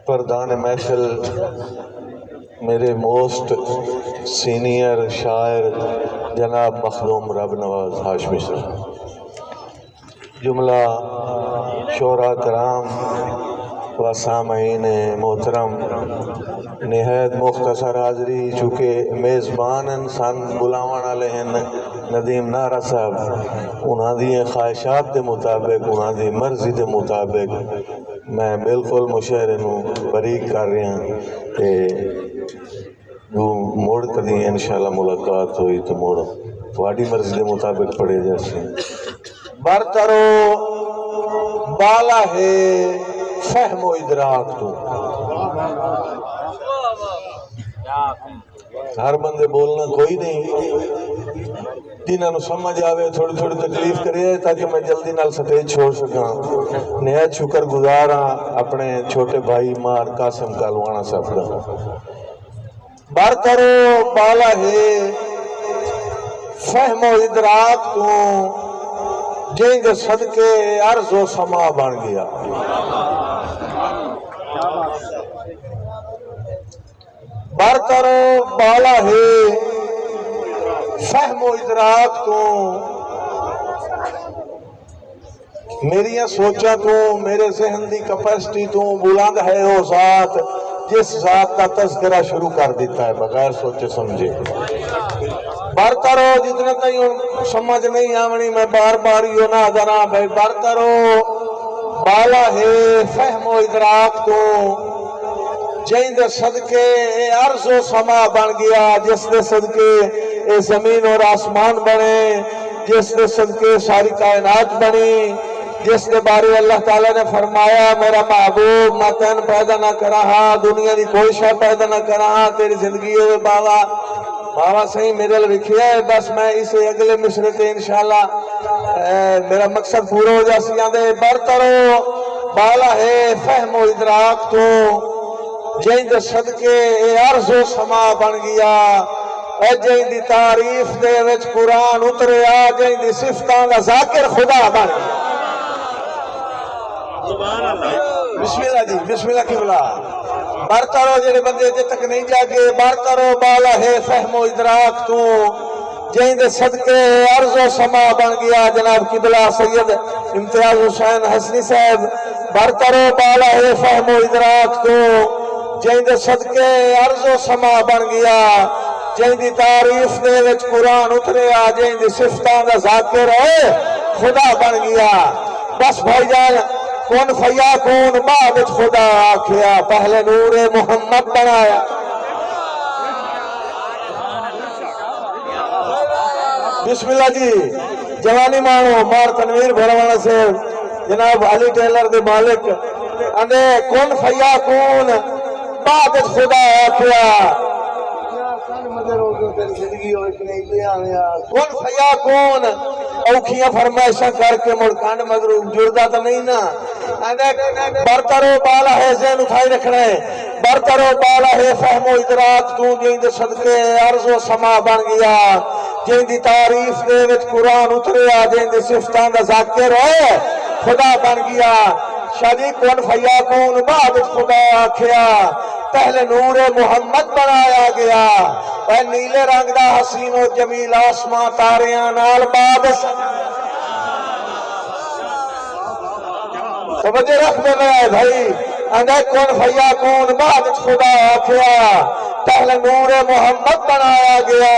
پردان محفل میرے most senior شاعر جناب مخدوم رب نواز ہاشمی صاحب، جملہ شعراء کرام و سامعین محترم، نہایت مختصر حاضری چونکہ میزبان انسان بلاون والے ہیں ندیم نارا صاحب، انہاں دی خواہشات دے مطابق، انہاں دی مرضی دے مطابق میں بالکل مشاعرے نو بریک کر رہا ہوں تے موڑ کدی انشاءاللہ ملاقات ہوئی تو موڑ تھوڑی مرضی دے مطابق پڑھے جیسے برترو بالا ہے فہم و ادراک تو۔ ہر بندے بولنا کوئی نہیں، جنہاں نو سمجھ آوے تھوڑی تھوڑی تکلیف کرے تاکہ میں جلدی نال سٹیج چھوڑ سکاں۔ نہایت شکر گزار ہاں اپنے چھوٹے بھائی مار قاسم کالوانا صاحب دا۔ برترو بالا ہے فہم و ادراک تو، جنگ صدقے عرض و سما بن گیا۔ برترو بالا ہے فہم و ادراک تو، میری سوچا تو، میرے ذہن دی کیپیسٹی تو بلند ہے وہ ذات جس ذات کا تذکرہ شروع کر دیتا ہے بغیر سوچے سمجھے۔ برترو جتنا تھی سمجھ نہیں آونی میں بار بار یہ نہ دنا بھائی، برترو بالا ہے فہم و ادراک تو، جیند صدقے عرض و سما بن گیا، جس دے صدقے اے زمین اور آسمان بنے، جس دے صدقے ساری کائنات بنی، جس کے بارے اللہ تعالیٰ نے فرمایا میرا محبوب میں تین پیدا نہ کرا، دنیا دی کوئی شے پیدا نہ کرا، تیری زندگی ہوئے بابا صحیح میرے لکھیا ہے، بس میں اسے اگلے مصرے تے انشاءاللہ میرا مقصد پورا ہو جا سکیا دے۔ برترو بالا ہے فہم و ادراک تو، جیند صدقے عرض و سما بن گیا، جیند تعریف دے وچ قرآن اتریا، جیند صفتاں دا ذاکر خدا بن گیا۔ بسم اللہ جی، بسم اللہ کی بلا۔ برترو جڑے بندے جے تک نہیں جاگے، برترو بالا ہے فہم و ادراک تو، جیند صدقے عرض و سما بن گیا۔ جناب قبلہ سید امتیاز حسین حسنی صاحب، برترو بالا ہے فہم و ادراک تو، جیند صدقے عرض و سما بن گیا، جیند تعریف دے وچ قرآن اتریا، جیند صفتاں دا ذاکر خدا بن گیا۔ بس بھائی جان کون فیا کون بعد خدا آکھیا، پہلے نور محمد بنایا۔ بسم اللہ جی، جوانی مانو مار تنویر بھروانا سے جناب علی ٹیلر دے مالک اندے کون فیا کون بعد خدا آکھیا، کون فیا کون اوکھیاں فرمائشاں کر کے مڑکانڈ مغروب جڑتا تو نہیں نا۔ برترو بالا ہے ذہن اٹھائی رکھنا ہے، برترو بالا ہے فہم و ادراک تو، جیند صدقے عرض و سما بن گیا، جیند تعریف دے وچ قرآن اتریا، جیند صفتاں دا ذاکر خدا بن گیا۔ شادی کون فیا کون بعد خدا آکھیا، پہلے نور محمد بنایا گیا، اے نیلے رنگ دا حسین و جمیل آسمان تاریاں نال بعد توجہ رکھ دے گئے بھائی، اندے کون فیا کون بعد خدا آکھیا، پہلے نور محمد بنایا گیا،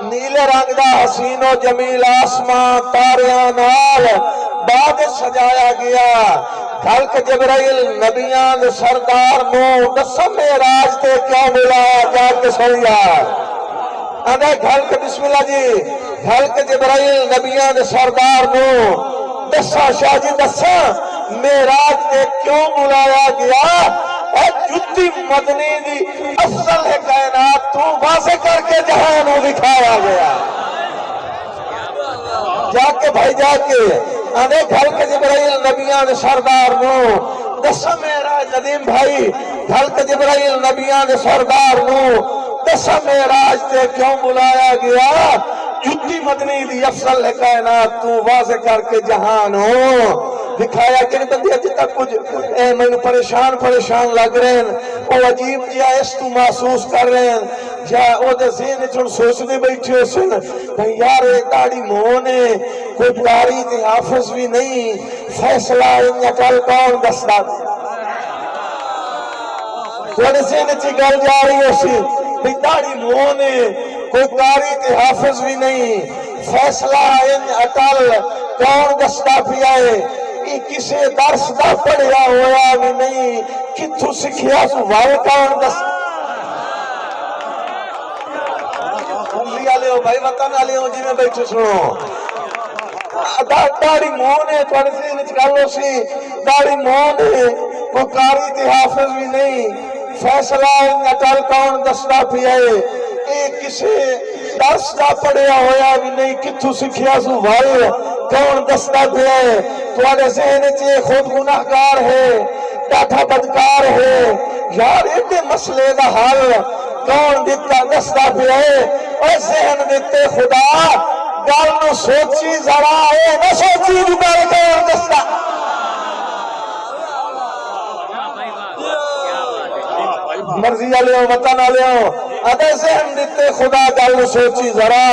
نیلے رنگ دا حسین و جمیل آسمان تاریاں نال بعد سجایا گیا۔ خلق جبرائیل نبیان سردار نو دسم معراج تے کیا ملا جا کے سنیا۔ اندے خلق بسم اللہ جی، خلق جبرائیل نبیان سردار نو دسا شاہ جی دسا معراج تے کیوں بلایا گیا، اے جتی مدنی دی افضل ہے کائنات تو واضح کر کے جہانوں دکھایا گیا۔ جا کے بھائی جا کے آنے گھر کے جبرائیل نبیان سردار نو دسا معراج ندیم بھائی، گھر کے جبرائیل نبیان سردار نو دسا معراج تے کیوں بلایا گیا، جتی مدنی دی افضل ہے کائنات تو واضح کر کے جہانوں دکھایا کہ بندے اج تک کچھ مینوں پریشان لگ رہے ہیں وہ عجیب جہا اس تو محسوس کر رہے ہیں جا او دے ذہن چ سوچتے بیٹھے ہو سن بھئی یار یہ داڑھی منہ نے کوئی قاری تے حافظ بھی نہیں فیصلہ ان کل کون دسدا تھوڑے ذہن چ گل جا رہی ہو سی بھئی داڑھی منہ نے کوئی قاری تے حافظ بھی نہیں فیصلہ ان اٹل کون دسدا پیا ہے یہ کسی درس دا پڑھیا ہوا بھی نہیں کتھوں سکھیا سو وال کون دس بھائی وطن والے ہو جی میں بیٹھے سنو داڑھی منہ نے تھوڑے ذہن چ گل ہو سی داڑھی منہ نے کوئی قاری تے حافظ بھی نہیں فیصلہ ان اٹل کون دسدا پیا ہے یہ کسی درس دا پڑھیا ہوا بھی نہیں کتھوں سکھیا سو وال کون دسدا پیا ہے تھوڑے ذہن چ خود گناہگار ہے ڈاٹا بدکار ہے یار ایڈے مسئلے دا حل کون دیتا دسدا پیا ہے اے ذہن دیتے خدا گل نو سوچی ذرا اے نہ سوچی جو گل کون دسدا مرضی والے وطن والے اتے ذہن دیتے خدا گل نو سوچی ذرا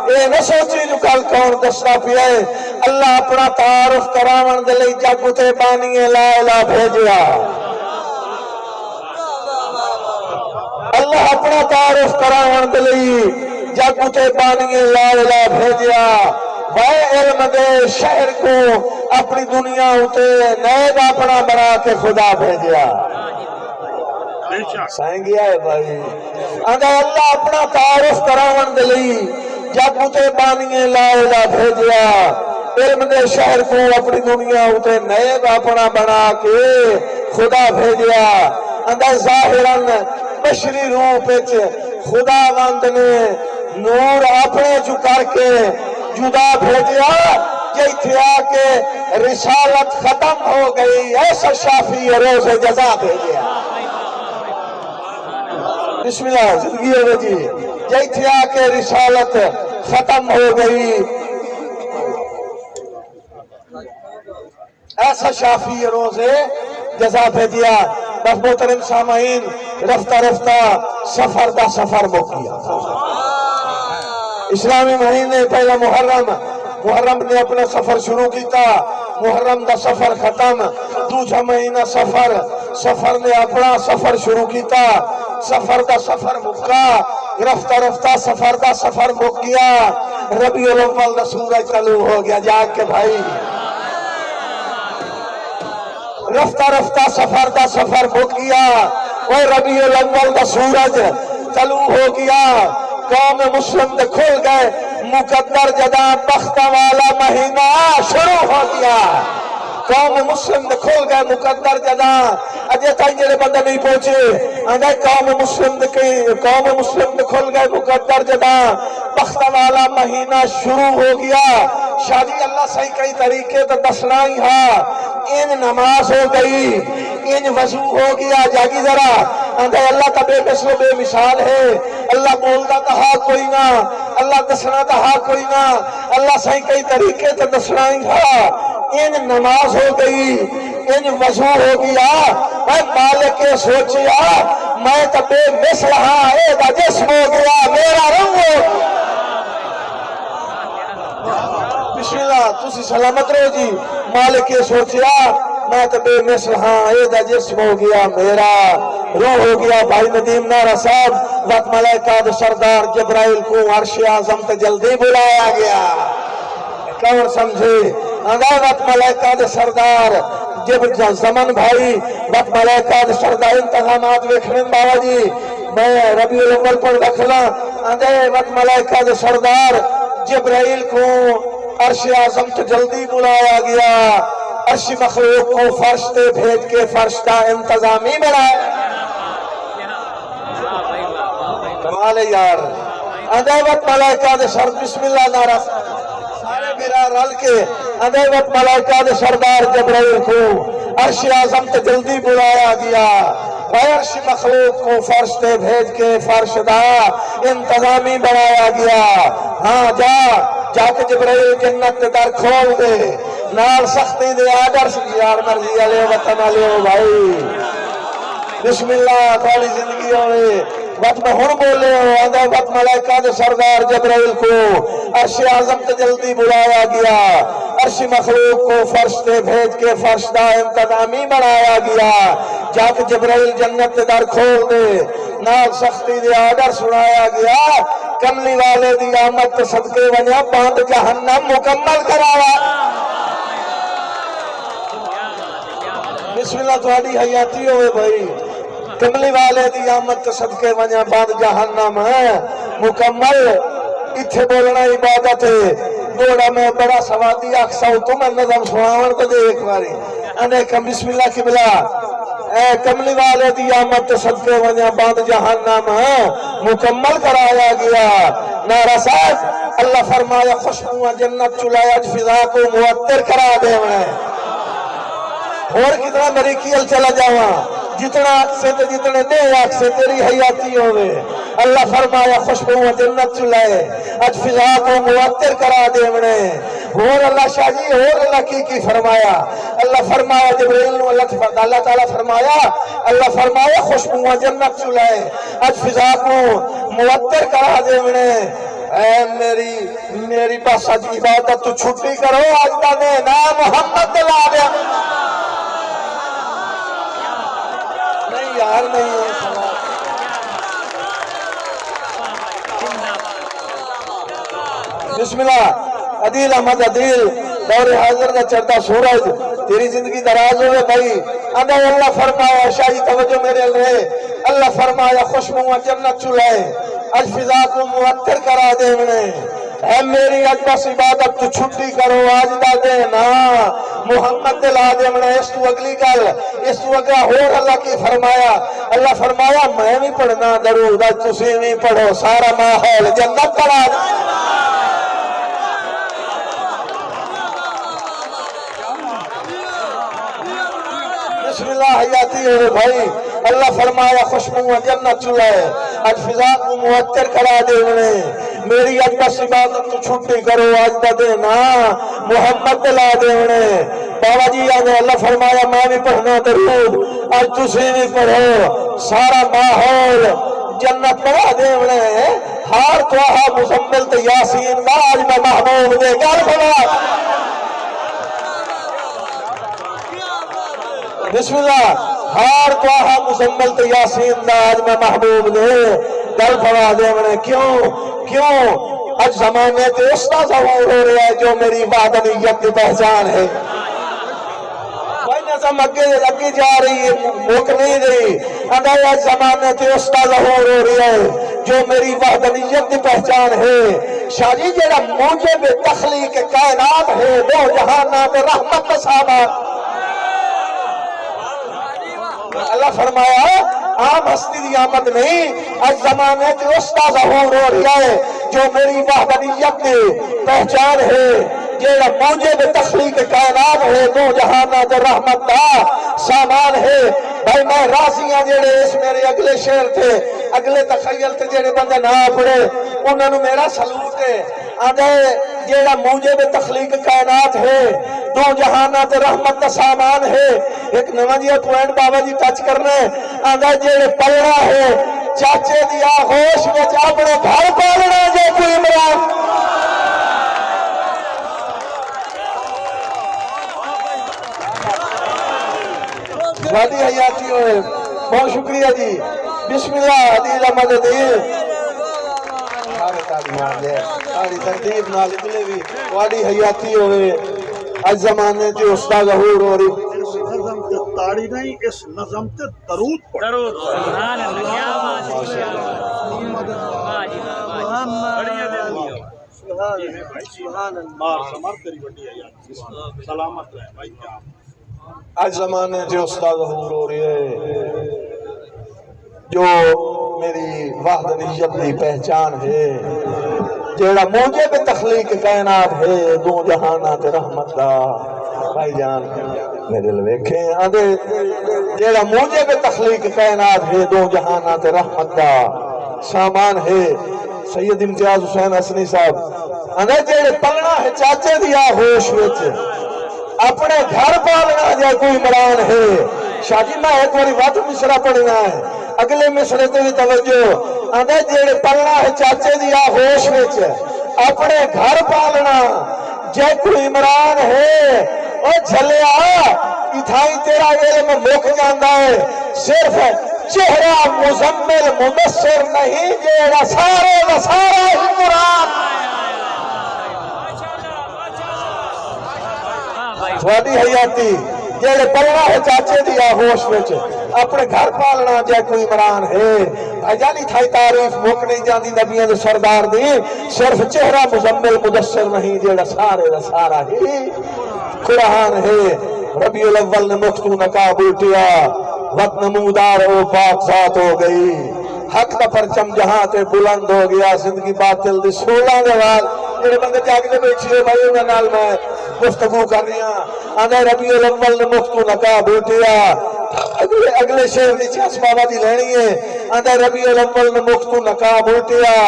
اے نہ سوچی جو گل کون دسدا پیا ہے اللہ اپنا تعارف کراون دے لئی جگ تے بانی لا الہ بھیجیا اللہ اپنا تعارف کراون دے لئی جگ تے بانی لا الہ بھیجیا وہ علم دے شہر کو اپنی دنیا اتے نیب اپنا بنا کے خدا بھیجیا سائیں گیا ہے بھائی اگر اللہ اپنا تعارف کراون دے لئی جگ تے بانی لا الہ بھیجیا علم دے شہر کو اپنی دنیا اتے نیب اپنا بنا کے خدا بھیجیا اندر ظاہراً بشری روپ خدا وند نے نور اپنے جو کر کے جدا بھیجیا جیتھے آ کے رسالت ختم ہو گئی ایسا شافی روز جزا بھیجیا بسم اللہ زندگی ہے جی جیتھے آ کے رسالت ختم ہو گئی ایسا شافی روز جزا بھیجیا بس محترم سامعین رفتہ رفتہ سفر دا سفر مکیا اسلامی مہینے پہلا محرم نے اپنا سفر شروع کیتا محرم دا سفر ختم دوسرا مہینہ سفر نے اپنا سفر شروع کیتا سفر دا سفر مکا رفتہ رفتہ سفر دا سفر مک گیا ربیع الاول دا سورج چالو ہو گیا جاگ کے بھائی رفتہ رفتہ سفر دا سفر مک گیا وہ ربیع الاول دا سورج چالو ہو گیا قوم مسلم دے کھل گئے مقدر جدا بختہ والا مہینہ شروع ہو گیا قوم مسلم دے کھل گئے مقدر جدا اجے تائیں جڑے بندے نہیں پہنچے آندے قوم مسلم دے کھل گئے مقدر جدا بختہ والا مہینہ شروع ہو گیا شادی اللہ صحیح کئی طریقے تو دسنا ہی ہاں ان نماز ہو گئی ان وضو ہو گیا جاگی ذرا اندھے اللہ تا بے مثل و بے مثال ہے اللہ بولتا کہا کوئی نہ اللہ دسنا کہا کوئی نہ اللہ صحیح کئی طریقے تو دسنا ہی ہاں ان نماز ہو گئی ان وضو ہو گیا میں مالک سوچیا میں تا بے مثل ہاں اے دا جسم ہو گیا میرا رنگ ہو بسم اللہ تسی سلامت رہو جی مالک سوچیا میں تو بے مثل ہاں اے دا جسم ہو گیا میرا روح ہو گیا بھائی ندیم نارا صاحب وقت ملائکہ دا سردار جبرائیل کو عرش اعظم تے جلدی بلایا گیا کون سمجھے وقت ملائکہ دا سردار جب زمن بھائی وقت ملائکہ دا سردار انتظامات ویکھنے بابا جی میں ربیع الاول پر رکھنا وقت ملائکہ دا سردار جبرائیل کو عرش اعظم تے جلدی بلایا گیا عرش مخلوق کو فرش تے بھیج کے فرش کا انتظامی بنایا کمال ہے یار ادیوت ملائکہ دے سر بسم اللہ نعرہ سارے میرا رل کے ادیوت ملائکہ دے سردار جبرائیل کو عرش اعظم تے جلدی بلایا گیا عرش مخلوق کو فرش تے بھیج کے فرش دا انتظامی بنایا گیا ہاں جا کے جبرائیل جنت تے در کھول دے نال سختی دے آڈر یار مرضی علیہ وطن علیہ بھائی بسم اللہ تھوڑی زندگی ہوئے وقت میں ہن بولے ہو آدھا وقت ملائکہ دے سردار جبرائیل کو عرش اعظم تے جلدی بلایا گیا عرش مخلوق کو فرش تے بھیج کے فرش دا انتظامی بنایا گیا جا کے جبرائیل جنت تے در کھول دے نال سختی دے آڈر سنایا گیا کملی والے دی آمد تے صدقے ونیا باندھ جہنم مکمل کراوا بسم اللہ تھوڑی حیاتی ہوئے بھائی کملی والے دی آمد تے صدقے ونیا باندھ جہنم ہے مکمل اتھے بولنا عبادت ہے دوڑا میں بڑا سوادی اکساؤ تمہیں نظم سناون تو دے ایک باری انہیں کم بسم اللہ کی بلا اے کملی والے دی آمد تے صدقے ونیا باندھ جہنم ہے مکمل کرایا گیا نعرہ ساز اللہ فرمایا خوشبو جنت چلایا فضا کو معطر کرا دے انہیں اور کتنا میری کیل چلا جاواں جتنا آنکھ سے تے جتنے نہیں آنکھ سے تیری حیاتی ہوئے اللہ فرمایا خوشبو جنت چلائے اج فضا کو معطر کرا دے انہیں اور اللہ شاہ جی اور اللہ کی فرمایا اللہ فرمایا جبریل نو اللہ تعالیٰ فرمایا خوشبو جنت چلائے اج فضا کو معطر کرا دے انہیں اے میری بس اج عبادت تو چھٹی کرو آج دا نے نام محمد دلا دیا نہیں یار نہیں ہے بسم اللہ عدیل احمد عدیل دور حاضر کا چڑھتا سورج تیری زندگی دراز ہوئے بھائی اندھا اللہ فرمایا شاہی توجہ میرے لئے اللہ فرمایا خوشبو جنت چلائے اج فضا کو معطر کرا دے انہیں اے میری اج بس عبادت تو چھٹی کرو آج دا دے نا محمد دلا دے انہیں اس تو اگلی گل اس تو اگلا اور اللہ کی فرمایا اللہ فرمایا میں بھی پڑھنا درود اج تسی بھی پڑھو سارا ماحول جنت کرا دے بسم اللہ حیاتی ہوئے بھائی اللہ فرمایا خوشبو جنت چلائے اج فضا کو معطر کرا دے انہیں میری اج بس عبادت تو چھٹی کرو آج دا دے نا محمد دلا دے انہیں بابا جی آنے اللہ فرمایا میں بھی پڑھنا درود آج تسی بھی پڑھو سارا ماحول جنت پڑھا دے انہیں ہار توہا مزمل تے یاسین آج میں محبوب دے گل بنا بسم اللہ ہار توہا مزمل تے یاسین آج میں محبوب دے گل بنا دے انہیں کیوں اج زمانے تے اس کا ظہور ہو رہا ہے جو میری وحدانیت کی پہچان ہے بھائی نظم اگے جا رہی ہے مک نہیں رہی اندھا اج زمانے تے اس کا ظہور ہو رہا ہے جو میری وحدانیت کی پہچان ہے شاہ جی جیڑا موجب تخلیق کائنات ہے دو جہانات رحمت صحابہ اللہ فرمایا عام ہستی دی آمد نہیں آج زمانے کے اس کا ظہور ہو رہا ہے جو میری وحدانیت کی پہچان ہے جیڑا موجب تخلیق کائنات ہے دو جہانات رحمت کا سامان ہے بھائی میں راضیاں جیڑے اس میرے اگلے شعر تھے اگلے تخیل تھے جیڑے بندے نہ پڑے انہوں نے میرا سلوٹ ہے آدھے جیڑا موجب تخلیق کائنات ہے دو جہانات رحمت کا سامان ہے ایک نمجیہ پوائنٹ بابا جی ٹچ کرنے آدھا جیڑے پلنا ہے چاچے دیا ہوش میں اپنے گھر پالنا جو کوئی عمران وادی حیاتی ہوئے بہت شکریہ جی بسم اللہ عدیل احمد عدیل ساری ترتیب نال اتلے بھی وادی حیاتی ہوئے آج زمانے تے استاد ظہور ہو رہی نظم تے تاڑی نہیں اس نظم تے درود پڑھ درود سبحان اللہ سبحان اللہ سمار تیری بڑی ہے یار سلامت رہے بھائی کیا آج زمانے تے استاد ظہور ہو رہی ہے جو میری وحدانیت کی پہچان ہے جیڑا موجب تخلیق کائنات ہے دو جہانات رحمت دا بھائی جان میرے لویکھیں آدھے جیڑا موجب تخلیق کائنات ہے دو جہانات رحمت دا سامان ہے سید امتیاز حسین حسنی صاحب آدھے جیڑے پلنا ہے چاچے دیا ہوش وچ اپنے گھر پالنا جائے کوئی عمران ہے. شاہ جی میں ایک باری وقت مصرہ پڑھنا ہے اگلے مصرے تے بھی توجہ آندے جیڑے پلنا ہے چاچے دی آغوش وچ اپنے گھر پالنا جائے کوئی عمران ہے. او جھلیا اتھائی تیرا علم مک جاندہ ہے صرف چہرہ مزمل مبصر نہیں جیڑا سارے و سارا ہی قرآن. تھوڑی حیاتی جیڑے پلنا ہے چاچے دی آغوش وچ اپنے گھر پالنا جائے کوئی عمران ہے. بھائی جانی تھائی تعریف مک نہیں جاندی نبیوں دے سردار دی صرف چہرہ مزمل مدثر نہیں جیڑا سارے دا سارا ہی قرآن ہے. ربیع الاول نے مختو نقاب اٹھیا وقت نمودار او پاک ذات ہو گئی. حق دا پرچم جہاں تے بلند ہو گیا. زندگی باطل دی 16 دے بعد جڑے بندے جاگتے بیٹھے بھائی انہاں نال میں گفتگو کر رہی ہاں. آندے ربیع الاول نے مختو نقاب اٹھیا اگلے شہر دی چاس بابا دی لینی ہے. آندے ربیع الاول نے مختو نقاب اٹھیا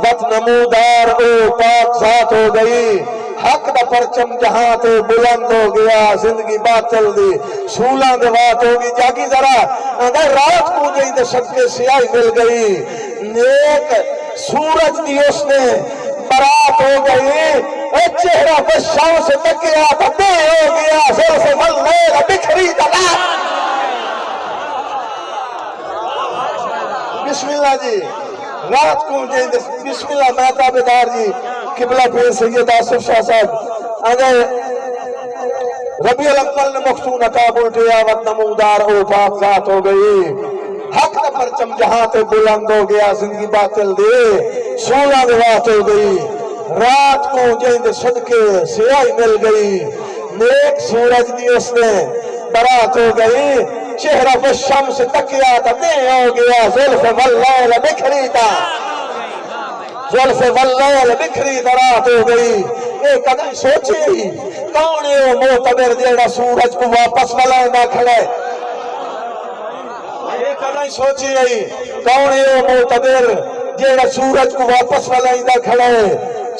وقت نمودار او پاک ذات ہو گئی. حق دا پرچم جہاں تے بلند ہو گیا. زندگی باطل دی 16 دے بات ہوگی. جاگی ذرا اگر رات کو گئی دے صدقے سیاہی مل گئی. نیک سورج دی اس نے برات ہو گئی. چہرہ پہ شام سے تکیا تبے ہو گیا. زلف واللیل بکھری دلات. بسم اللہ جی رات کو گئی دے بسم اللہ مہتا بیدار جی قبلہ پیر سید آصف شاہ صاحب اگر ربیع الاول نے مختو نقاب اٹھیا وقت نمودار او پاک ذات ہو گئی. حق دا پرچم جہاں تے بلند ہو گیا. زندگی باطل دے 16 دے بات ہو گئی. رات کو جیند صدقے سیاہی مل گئی. نیک سورج دی اس نے برات ہو گئی. چہرہ پہ شمس تکیا تبے ہو گیا. زلف واللیل بکھری تا زلف واللیل بکھری درات ہو گئی. ایک قدم سوچی کون ہے وہ معتبر جیڑا سورج کو واپس ملائندا کھڑے. ایک قدم سوچی کون ہے وہ معتبر جیڑا سورج کو واپس ملائندا کھڑے.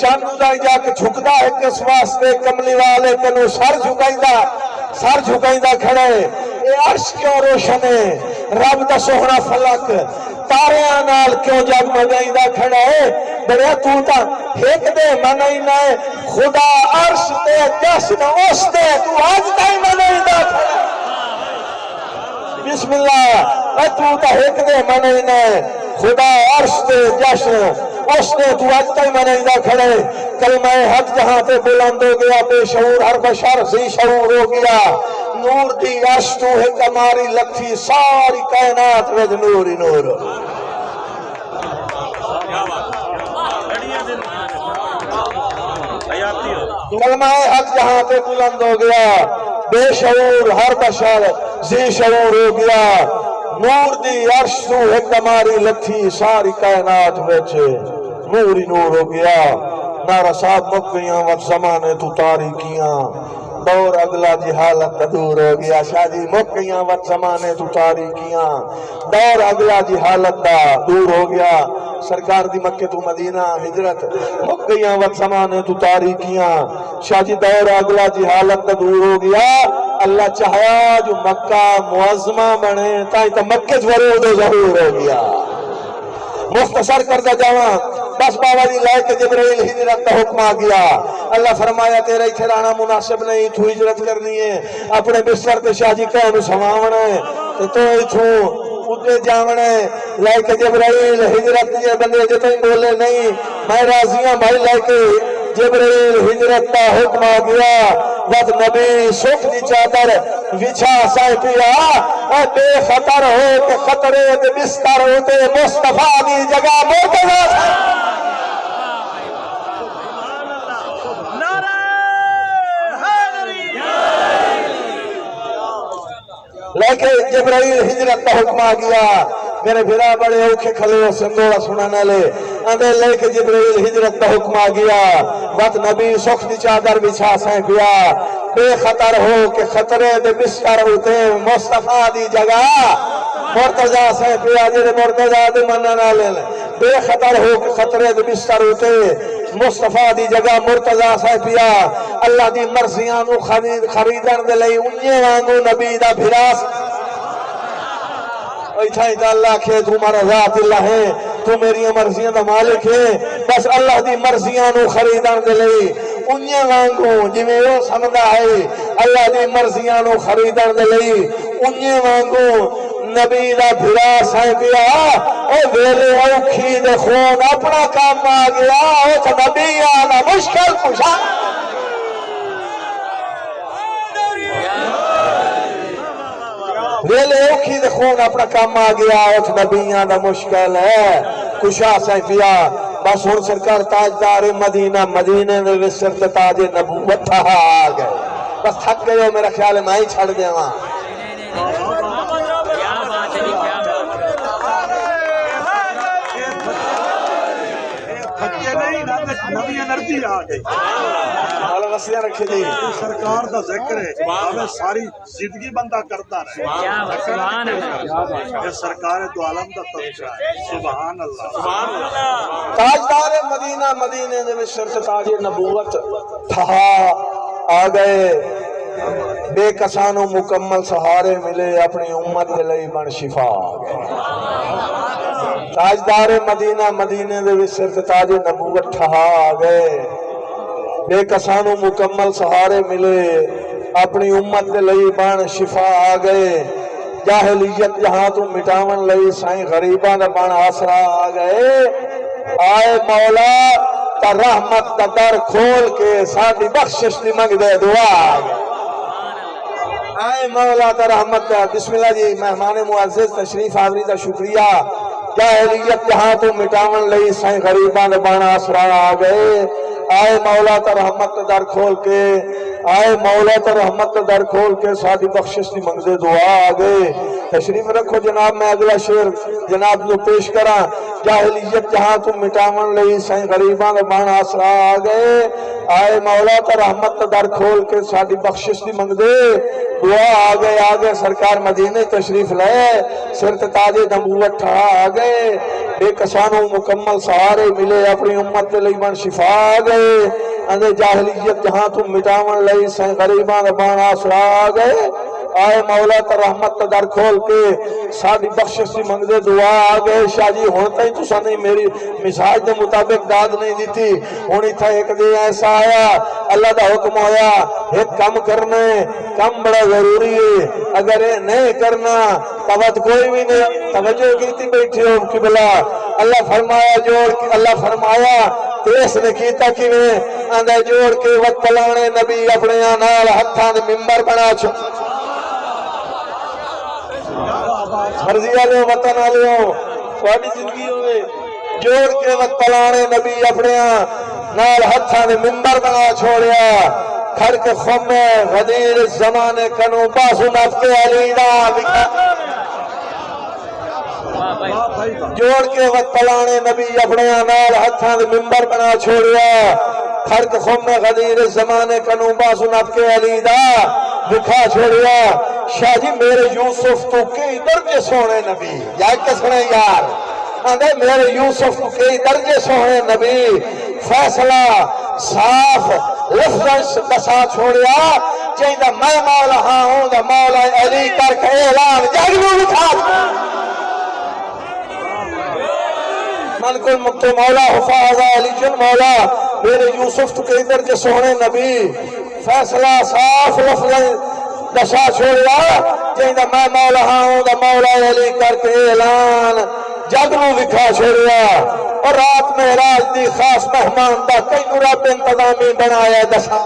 چاند دا جا کے جھکدا ہے کس واسطے کملی والے تینوں سر جھکائندا کھڑے. اے عرش کیوں روشن ہے رب دا سوہنا فلک تاریاں نال کیوں جگمگائندا کھڑا ہے. بڑیا تو تا ایک دے منائنا ہے خدا عرش تے جشن اس دے تو آج تائی منائندا کھڑا ہے. بسم اللہ تو تا ایک دے منائنا ہے خدا عرش تے جشن اس نے تو آج تائی منائندا کھڑا ہے. کلمہ حق جہاں تے بلند ہو گیا. بے شعور ہر بشر ذی شعور ہو گیا. نور دی عرش تو ہے کماری لکھی ساری کائنات وچ نور ہی نور. کلمہ حق جہاں تے بلند ہو گیا. بے شعور ہر بشر ذی شعور ہو گیا. نور دی عرش تو ہے کماری لکھی ساری کائنات وچ نور ہی نور ہو گیا. نعرہ صاحب مک گئیاں وقت زمانے تو تاریکیاں دور اگلا جی حالت دور ہو گیا. شاہ جی مک گئیاں وقت زمانے تو تاریکیاں دور اگلا جی حالت دا دور ہو گیا. سرکار دی مکہ تو مدینہ ہجرت مک گئیاں وقت زمانے تو تاریکیاں. شاہ جی دور اگلا جی حالت دا دور ہو گیا. اللہ چاہیا جو مکہ معظمہ بنے تائی تا مکہ ورود ظہور ہو گیا. مختصر کردہ جاواں بس بابا جی لائے کہ جبرائیل ہجرت کا حکم آ گیا. اللہ فرمایا تیرا ہی ٹھہرانا مناسب نہیں تو ہجرت کرنی ہے. اپنے بستر تے شاہ جی کہنو سماونا ہے تو ہی چھو اٹھے جاونا ہے. لائے کہ جبرائیل ہجرت یہ بندے جو تھی بولے نہیں میں راضیاں بھائی لائے کہ جبرائیل ہجرت کا حکم آ گیا. وقت نبی سکھ دی چادر وچھا سائے پیا بے خطر ہو کہ خطرے دے بستر ہوتے مصطفیٰ دی جگہ مرتضی لیکن جبرائیل ہجرت کا حکم آ گیا. میرے بھرا بڑے اوکھے کھلے ہو سندوڑا سنانا لے اندے لے کے جبرائیل ہجرت کا حکم آ گیا. وقت نبی سکھ دی چادر بچھا سائیں پیا بے خطر ہو کہ خطرے دے بستر ہوتے مصطفیٰ دی جگہ مرتضی سائیں پیا جڑے مرتضی دے مننا لے بے خطر ہو کہ خطرے دے بستر ہوتے مصطفیٰ دی جگہ مرتضی صاحب پیا اللہ دی مرضیاں نو خریدن دے لئی انجے وانگو نبی دا بھراس ایتھائی دا اللہ کھے تمہارا ذات اللہ ہے تو میری مرضیاں دا مالک ہے بس اللہ دی مرضیاں نو خریدن دے لئی انجے وانگو جویں وہ سمجھدا ہے اللہ دی مرضیاں نو خریدن دے لئی انجے وانگو نبی دا بھرا سائیں پیا او ویلے اوکھی دے خون اپنا کام آ گیا او تو نبی آنا مشکل کشا ویلے اوکھی دے خون اپنا کام آ گیا او تو نبی آنا مشکل ہے کشا سائیں پیا بس ہن سرکار تاجدار مدینہ مدینے دے وسر تاج نبوت تھا آ گئے بس تھک گئے ہو میرا خیال ہے میں ہی چھڑ دے وہاں نبی انرجی آ گئی حالا وسیعہ رکھے جی سرکار دا ذکر ہے ہمیں ساری زندگی بندہ کرتا رہے سبحان اللہ یہ سرکار دو عالم دا تذکرہ ہے سبحان اللہ تاجدار مدینہ مدینے دے شرط تاج نبوت تھا آ گئے بے کسانوں مکمل سہارے ملے اپنی امت دے لئی بن شفا آ گئے تاجدار مدینہ مدینے دے شرط تاج نبوت تھا آ گئے بے کسانوں مکمل سہارے ملے اپنی امت دے لئی بن شفا آ گئے جاہلیت جہاں تو مٹاون لئی سائیں غریباں دا بن آسرا آ گئے آئے مولا تا رحمت دا در کھول کے ساڈی بخشش دی منگ دے دعا آ گئے آئے مولا تا رحمت دا بسم اللہ جی مہمان معزز تشریف آوری دا شکریہ جاہلیت جہاں تو مٹاون لئی سائیں غریبان بان آسرا آ گئے آئے مولا تا رحمت در کھول کے آئے مولا تا رحمت در کھول کے سادی بخشش دی منگزے دعا آ گئے تشریف رکھو جناب میں اگلا شعر جناب نو پیش کراں جاہلیت جہاں تو مٹاون لئی سائیں غریبان بان آسرا آ گئے آئے مولا تا رحمت در کھول کے سادی بخشش دی منگزے دعا آگے سرکار مدینے تشریف لائے سرت تاج نبوت تھا آگئے بے کسانوں مکمل سہارے ملے اپنی امت لئی بن شفا آگئے اندے جاہلیت جہاں تم مٹاون لئی سائیں غریبان بان آسرا آگئے آئے مولا تا رحمت در کھول کے سادی بخشش دی منگ دے دعا آگئے شاہ جی ہوتا ہی تو سانی میری مساج دے مطابق داد نہیں دیتی ہونی تھا ایک دے ایسا آیا اللہ دا حکم ہویا ایک کم کرنے کم بڑا ضروری ہے اگر یہ نہیں کرنا توجہ کوئی بھی نہیں توجہ کیتی بیٹھے ہو قبلہ اللہ فرمایا جوڑ اللہ فرمایا تیس نے کیتا کیویں اندے جوڑ کے وقت پلانے نبی اپنے نال ہتھاں دے منبر بنا چھو مرضی والے وطن والے تھوڑی زندگی ہوئے جوڑ کے وقت پلانے نبی اپنے نال ہتھاں دے منبر بنا چھوڑیا کھڑ کے خم غدیر زمانے کنو باسو نفتے علی دا جوڑ کے وقت پلانے نبی اپنے نال ہتھاں دے منبر بنا چھوڑیا کھڑ کے خم غدیر زمانے کنو باسو نفتے علی دا دکھا چھوڑیا شاہ جی میرے یوسف تو کئی درجے سونے نبی یا کسنے یار آندھے میرے یوسف تو کئی درجے سونے نبی فیصلہ صاف لفظ بسا چھوڑیا چاہیدہ میں مولا ہاں ہوں دا مولا علی کر کے اعلان جاگلو بٹھا من کل مکتو مولا حفاظہ علی جن مولا میرے یوسف تو کئی درجے سونے نبی فیصلہ صاف لفظ دشا چھوڑیا چاہیدہ میں مولا ہوں دا مولا علی کر کے اعلان جاگلو بکھا چھوڑیا اور رات میں راج دی خاص مہمان دا کئی رب انتظامی بنایا دسا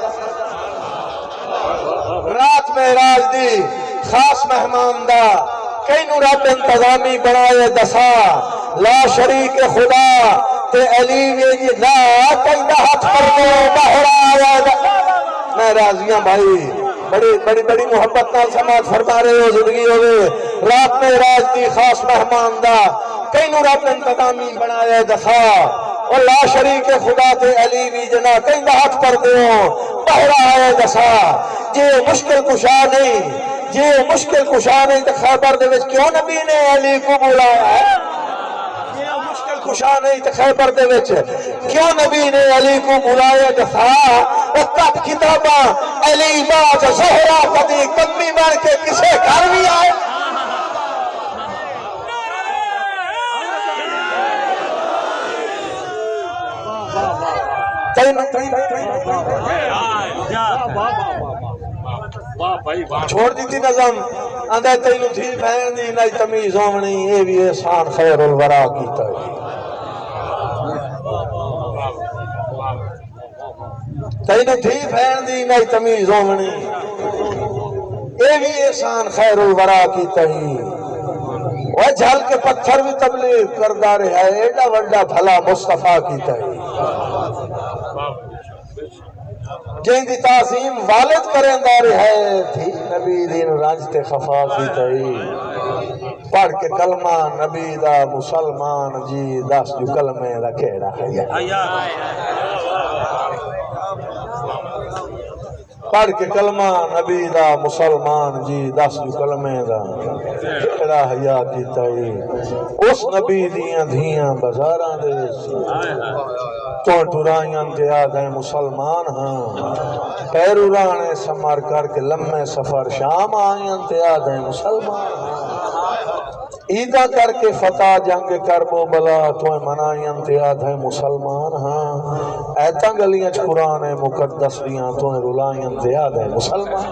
رات میں راج دی خاص مہمان دا کئی رب انتظامی بنایا دسا لا شریک خدا تے علی ویجی لا کئی ہاتھ پر دو باہر آیا میں راضیاں بھائی بڑی بڑی محبت نال سماعت فرما رہے ہو زندگی ہوئے رات میں راج دی خاص مہمان دا کئی رب انتظامی بنایا دفا اور لا شریک خدا تے علی بھی جنا کئی ہاتھ پر دیوں بہرا آئے دسا جے مشکل کشا نہیں جے مشکل کشا نہیں تو خیبر دے وچ کیوں نبی نے علی کو بلایا ہے کشا نہیں تے خیبر دے وچ کیوں نبی نے علی کو بلایا جسا کب کتاباں علی باج زہرا کدی کمی بن کے کسے گھر بھی آئے چھوڑ دیتی نظم اندھے تینو تھی بہن دی نہیں تمیز ہومنی اے بھی احسان خیر الورا کیتا ہے تینو تھی بہن دی نہیں تمیز ہومنی اے بھی احسان خیر الورا کیتا ہے وہ جھل کے پتھر بھی تبلیغ کردہ رہا ہے ایڈا وڈا بھلا مصطفیٰ کیتا ہے جن دی تعظیم والد کریں دار ہے تھی نبی دین رانجتے خفا کی تئی پڑھ کے کلمہ نبی دا مسلمان جی دس جو کلمے دا کہڑا ہے پڑھ کے کلمہ نبی دا مسلمان جی دس جو کلمے دا کہڑا حیا کی تئی اس نبی دیاں دھیاں بزاراں دے تو ٹرائیاں تے آدھیں مسلمان ہاں پیرورانے سمار کر کے لمحے سفر شام آئیں تے آدھیں مسلمان ہاں عیدہ کر کے فتح جنگ کربو بلا تو منائیں تے آدھیں مسلمان ہاں ایتا گلیاں قرآن مقدس دیاں تو رلائیں تے آدھیں مسلمان